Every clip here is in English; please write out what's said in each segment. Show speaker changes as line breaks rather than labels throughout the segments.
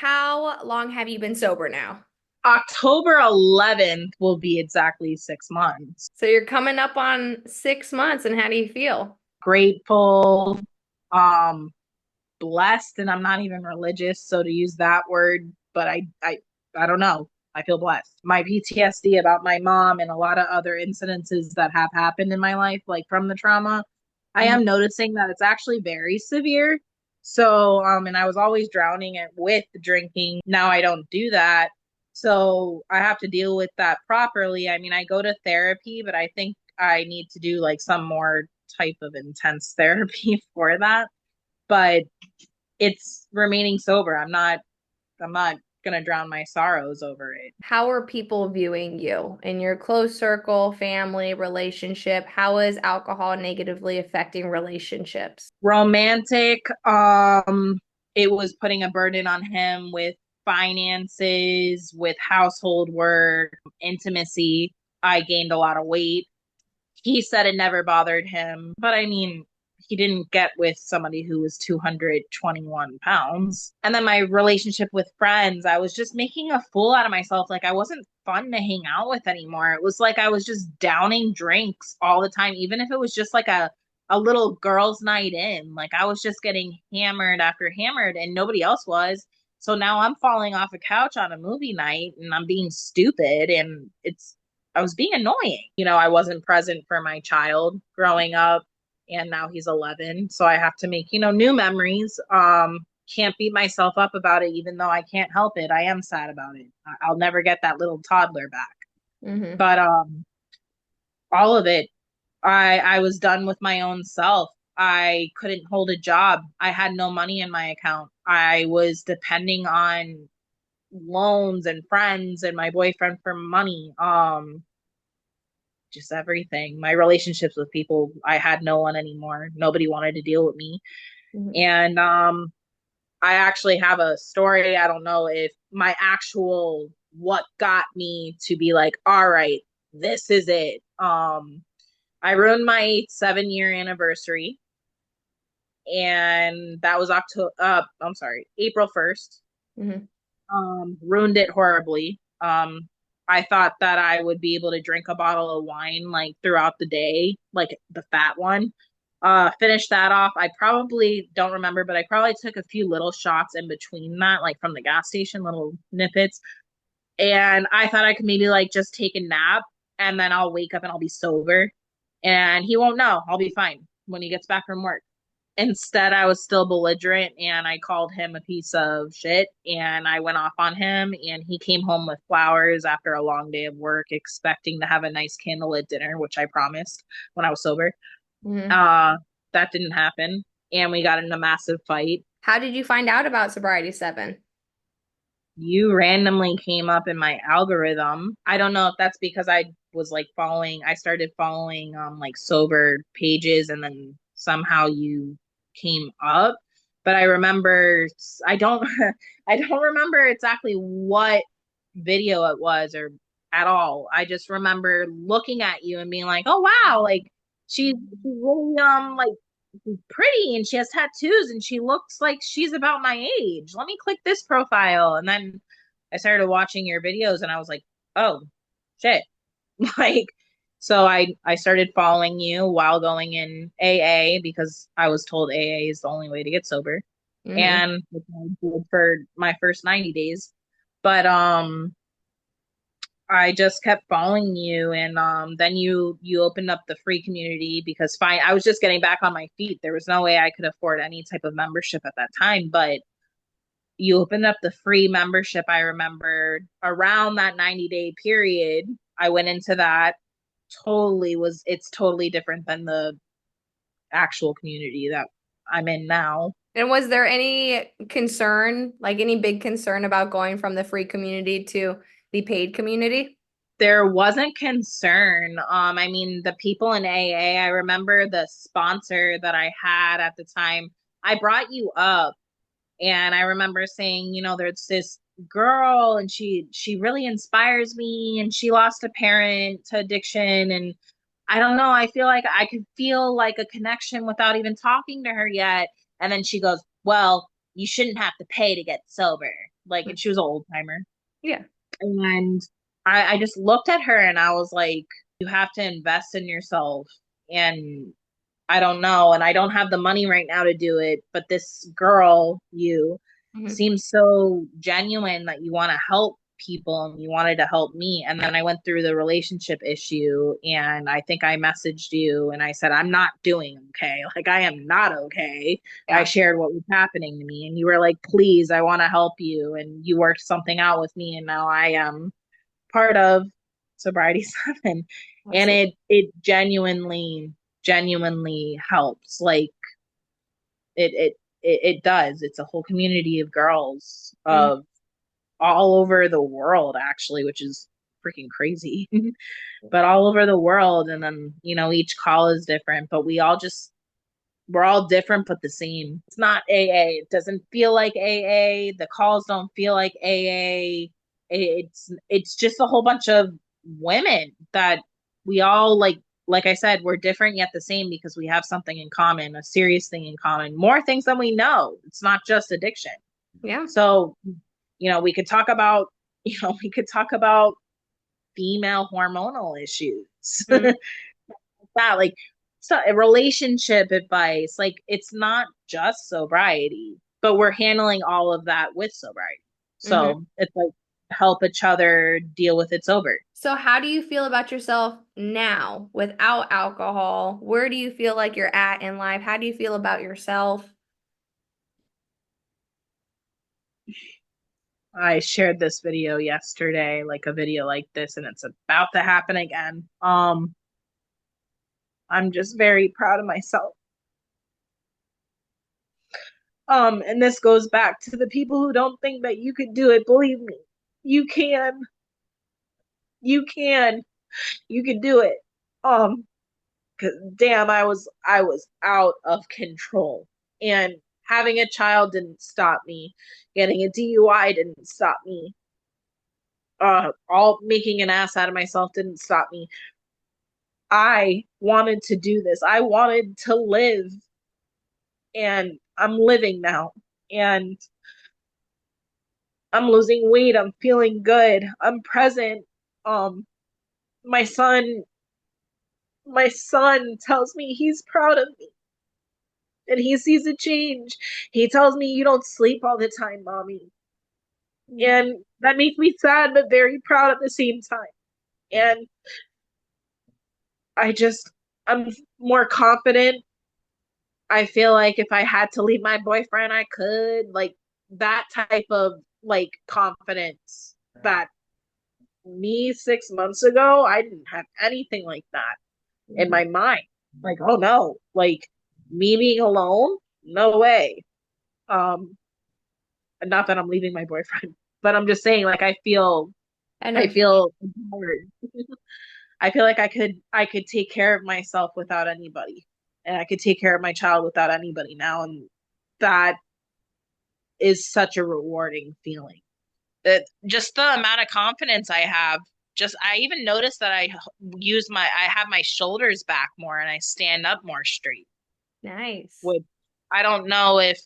How long have you been sober now?
October 11th will be exactly 6 months.
So you're coming up on 6 months, and how do you feel?
Grateful, um, blessed, and I'm not even religious, so to use that word, but I don't know. I feel blessed. My PTSD about my mom and a lot of other incidences that have happened in my life, like from the trauma, I
Mhm.
am noticing that it's actually very severe. So, and I was always drowning it with drinking. Now I don't do that. So I have to deal with that properly. I mean, I go to therapy, but I think I need to do like some more type of intense therapy for that. But it's remaining sober. I'm not gonna drown my sorrows over it.
How are people viewing you in your close circle, family, relationship? How is alcohol negatively affecting relationships?
Romantic, it was putting a burden on him with finances, with household work, intimacy. I gained a lot of weight. He said it never bothered him, but I mean, he didn't get with somebody who was 221 pounds. And then my relationship with friends, I was just making a fool out of myself. Like I wasn't fun to hang out with anymore. It was like I was just downing drinks all the time, even if it was just like a little girls' night in. Like I was just getting hammered after hammered and nobody else was. So now I'm falling off a couch on a movie night and I'm being stupid and I was being annoying. I wasn't present for my child growing up and now he's 11. So I have to make, new memories. Can't beat myself up about it, even though I can't help it. I am sad about it. I'll never get that little toddler back.
Hmm.
But all of it, I was done with my own self. I couldn't hold a job. I had no money in my account. I was depending on loans and friends and my boyfriend for money. Just everything. My relationships with people, I had no one anymore. Nobody wanted to deal with me.
Hmm.
And I actually have a story. I don't know if my actual what got me to be like, all right, this is it. I ruined my 7 year anniversary, and that was October. I'm sorry, April 1st.
Hmm.
Ruined it horribly. I thought that I would be able to drink a bottle of wine like throughout the day, like the fat one. Finished that off. I probably don't remember, but I probably took a few little shots in between that, like from the gas station, little nippets. And I thought I could maybe like just take a nap and then I'll wake up and I'll be sober. And he won't know. I'll be fine when he gets back from work. Instead, I was still belligerent and I called him a piece of shit and I went off on him. And he came home with flowers after a long day of work, expecting to have a nice candlelit dinner, which I promised when I was sober.
Hmm.
Uh, that didn't happen. And we got in a massive fight.
How did you find out about Sobriety 7?
You randomly came up in my algorithm. I don't know if that's because I started following like sober pages and then somehow you came up. But I remember I don't I don't remember exactly what video it was or at all. I just remember looking at you and being like, "Oh wow, like she's really like pretty and she has tattoos and she looks like she's about my age. Let me click this profile." And then I started watching your videos and I was like, "Oh, shit." Like so I started following you while going in AA because I was told AA is the only way to get sober.
Hmm.
And which I did for my first 90 days. But I just kept following you and then you opened up the free community because fine I was just getting back on my feet. There was no way I could afford any type of membership at that time, but you opened up the free membership. I remember around that 90-day period, I went into that. It's totally different than the actual community that I'm in now.
And was there any concern, like any big concern about going from the free community to the paid community?
There wasn't concern. I mean, the people in AA, I remember the sponsor that I had at the time. I brought you up and I remember saying, there's this girl and she really inspires me and she lost a parent to addiction and I don't know, I feel like I could feel like a connection without even talking to her yet. And then she goes, "Well, you shouldn't have to pay to get sober." like, and she was an old timer.
Yeah.
And I just looked at her and I was like, you have to invest in yourself. And I don't know. And I don't have the money right now to do it. But this girl, you,
Hmm.
seems so genuine that you want to help people and you wanted to help me. And then I went through the relationship issue and I think I messaged you and I said, I'm not doing okay. Like, I am not okay. I
Yeah.
shared what was happening to me and you were like, please, I want to help you. And you worked something out with me. And now I am part of Sobriety 7. And
Absolutely.
it genuinely helps. Like, it it it does. It's a whole community of girls
Hmm.
of all over the world, actually, which is freaking crazy. But all over the world, and then, each call is different, but we're all different but the same. It's not AA. It doesn't feel like AA. The calls don't feel like AA. It's just a whole bunch of women that we all, like I said, we're different yet the same because we have something in common, a serious thing in common, more things than we know. It's not just addiction.
Yeah.
So, we could talk about, we could talk about female hormonal issues.
Hmm.
That, like, so a relationship advice, like, it's not just sobriety, but we're handling all of that with sobriety.
Hmm.
So it's like help each other deal with it sober.
So, how do you feel about yourself now without alcohol? Where do you feel like you're at in life? How do you feel about yourself?
I shared this video yesterday, like a video like this, and it's about to happen again. I'm just very proud of myself. And this goes back to the people who don't think that you could do it. Believe me, you can. You can. You can do it. Um, 'Cause damn, I was out of control. And having a child didn't stop me. Getting a DUI didn't stop me. All making an ass out of myself didn't stop me. I wanted to do this. I wanted to live, and I'm living now. And I'm losing weight. I'm feeling good. I'm present. Um, my son, my son tells me he's proud of me and he sees a change. He tells me, you don't sleep all the time, mommy.
Yeah.
And that makes me sad, but very proud at the same time. And I just, I'm more confident. I feel like if I had to leave my boyfriend, I could. Like, that type of, like, confidence that me 6 months ago, I didn't have anything like that in
Mhm.
my mind. Like, oh no, like, me being alone, no way. Um, not that I'm leaving my boyfriend, but I'm just saying, like,
And
I
a,
feel empowered. I feel like I could take care of myself without anybody. And I could take care of my child without anybody now. And that is such a rewarding feeling. That just the amount of confidence I have. Just I even noticed that I have my shoulders back more and I stand up more straight.
nice.
Would I don't know if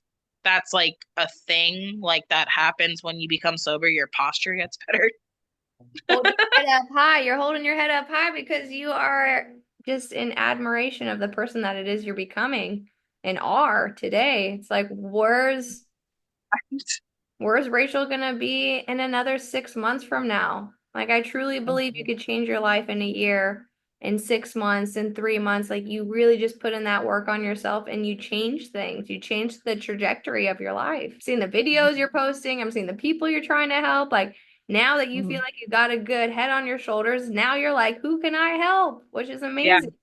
that's like a thing like that happens when you become sober, your posture gets better.
Hold your head up high. You're holding your head up high because you are just in admiration of the person that it is you're becoming and are today. It's like, where's Rachel gonna be in another 6 months from now? Like, I truly believe you could change your life in a year, in 6 months, in 3 months. Like, you really just put in that work on yourself and you change things. You change the trajectory of your life. Seeing the videos you're posting, I'm seeing the people you're trying to help. Like, now that you feel
Mhm.
like you got a good head on your shoulders, now you're like, who can I help? Which is
Yeah.
amazing.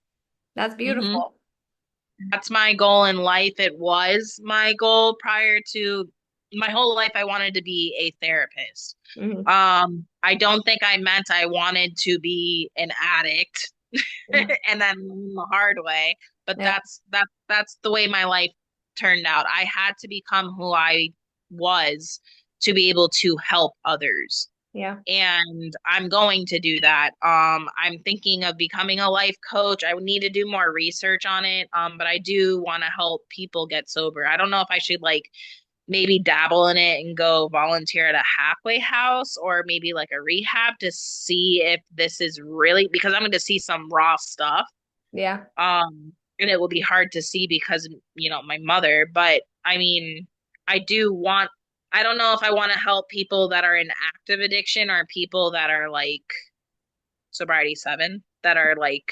That's
Hmm.
beautiful.
That's my goal in life. It was my goal prior to my whole life. I wanted to be a therapist.
Hmm.
I don't think I meant I wanted to be an addict
Yeah.
and then the hard way, but
Yeah.
that's the way my life turned out. I had to become who I was to be able to help others.
Yeah.
And I'm going to do that. I'm thinking of becoming a life coach. I would need to do more research on it. But I do want to help people get sober. I don't know if I should, like, maybe dabble in it and go volunteer at a halfway house or maybe like a rehab to see if this is really because I'm going to see some raw stuff.
Yeah.
And it will be hard to see because, my mother, but I mean, I do want, I don't know if I want to help people that are in active addiction or people that are like sobriety 7 that are like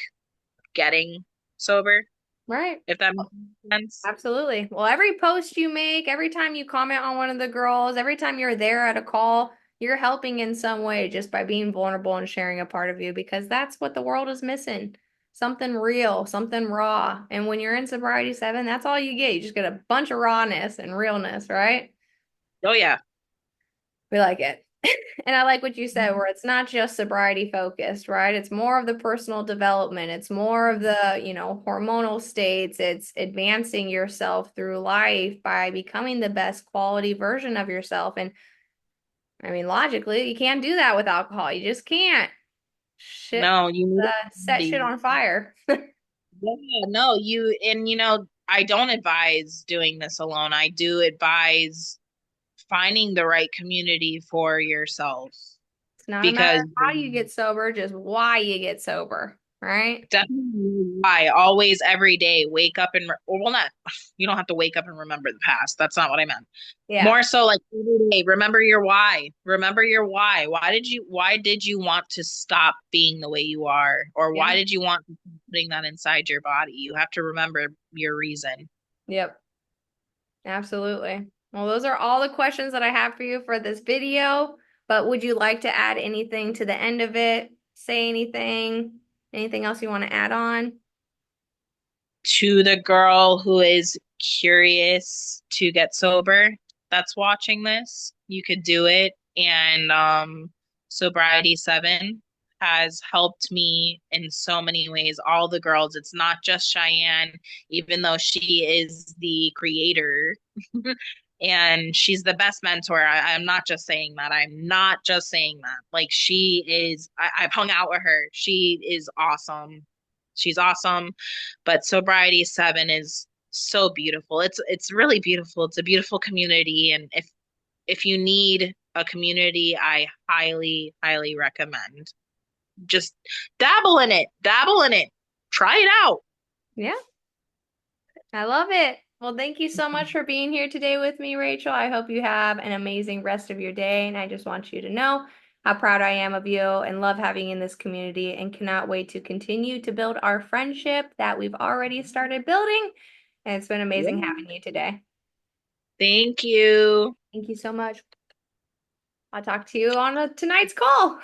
getting sober,
Right.
if that makes sense.
Absolutely. Well, every post you make, every time you comment on one of the girls, every time you're there at a call, you're helping in some way just by being vulnerable and sharing a part of you because that's what the world is missing. Something real, something raw. And when you're in sobriety 7, that's all you get. You just get a bunch of rawness and realness, right?
Oh yeah.
We like it. And I like what you said, where it's not just sobriety focused, right? It's more of the personal development. It's more of the, hormonal states. It's advancing yourself through life by becoming the best quality version of yourself. And I mean, logically, you can't do that with alcohol. You just can't. Shit,
No, you need
set shit
a
on fire.
yeah, no, I don't advise doing this alone. I do advise finding the right community for yourself
It's not a matter
because
of how you get sober, just why you get sober, right?
definitely why always every day wake up and well not you don't have to wake up and remember the past. That's not what I meant.
Yeah.
More so like every day, remember your why. Remember your why. Why did you want to stop being the way you are? Or
Yeah.
why did you want to keep putting that inside your body? You have to remember your reason.
Yep. Absolutely. Well, those are all the questions that I have for you for this video, but would you like to add anything to the end of it? Say anything? Anything else you want to add on?
To the girl who is curious to get sober that's watching this, you could do it. And Sobriety 7 has helped me in so many ways. All the girls, it's not just Cheyenne, even though she is the creator. And she's the best mentor. I'm not just saying that. I'm not just saying that. Like she is, I've hung out with her. She is awesome. She's awesome. But Sobriety 7 is so beautiful. It's really beautiful. It's a beautiful community. And if you need a community, I highly, highly recommend. Just dabble in it. Dabble in it. Try it out.
Yeah, I love it. Well, thank you so much for being here today with me, Racheal. I hope you have an amazing rest of your day, and I just want you to know how proud I am of you and love having you in this community and cannot wait to continue to build our friendship that we've already started building. And it's been amazing
Yeah.
having you today.
Thank you.
Thank you so much. I'll talk to you on tonight's call.